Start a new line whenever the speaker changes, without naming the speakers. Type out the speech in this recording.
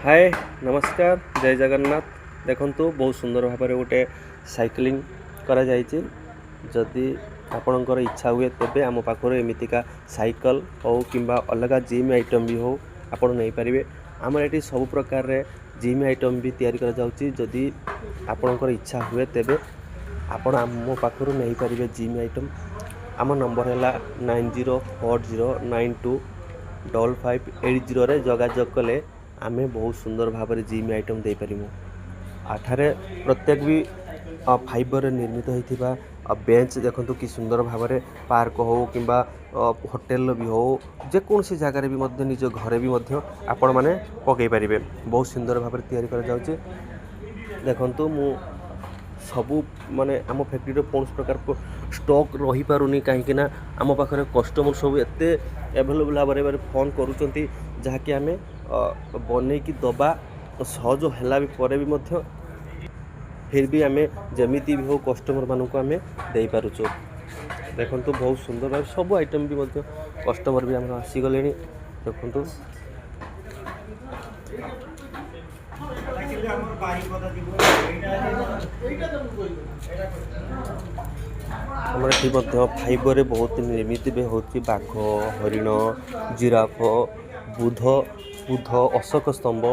हाय नमस्कार जय जगन्नाथ। देखंतु बहुत सुंदर भाव में गोटे साइक्लिंग करा जायछि। जदि आपणकर इच्छा हुए तेबे आम पाखर एमितिका साइकल हो किंबा अलग जिम आइटम भी हो आपण नहीं पारिबे। आमर एटी सब प्रकार रे जिम आइटम भी तैयारी करा जाउछि। जदि आपणकर इच्छा हुए तेबे आपण आम पाखर नहीं पारिबे जिम आइटम। आम नंबर है 9040925580 रे जोगाजोग कले आमे बहुत सुंदर भाव में जिम आइटम दे पारिमु। आठारे प्रत्येक भी फाइबर निर्मित होइथिबा बेंच देखंतु कि सुंदर भाव में पार्क हो किंबा होटेल भी हो जेकोसी जगार भी मध्य निज घरे भी मध्य आपण माने पकई पारिबे। बहुत सुंदर भाव में तैयारी करा जाउछि। देखंतु मु सबू माने आम फैक्ट्री कौन प्रकार स्टॉक रही पारुनी कहीं आम पाखे कस्टमर सब एत एभेलेबल भाव में फोन करुँच जहाँकि आम बनईकी दबा सहज है भी फिर भी आम जमी भी हो कस्टमर मानक आम दे पारुचु। देखंतु बहुत सुंदर भाव सब आइटम भी कस्टमर भी आम आसीगले। देखंतु आमर ये फाइबर बहुत निर्मित भी होती बाघ हरिण जिराफ बुध बुध अशोक स्तंभ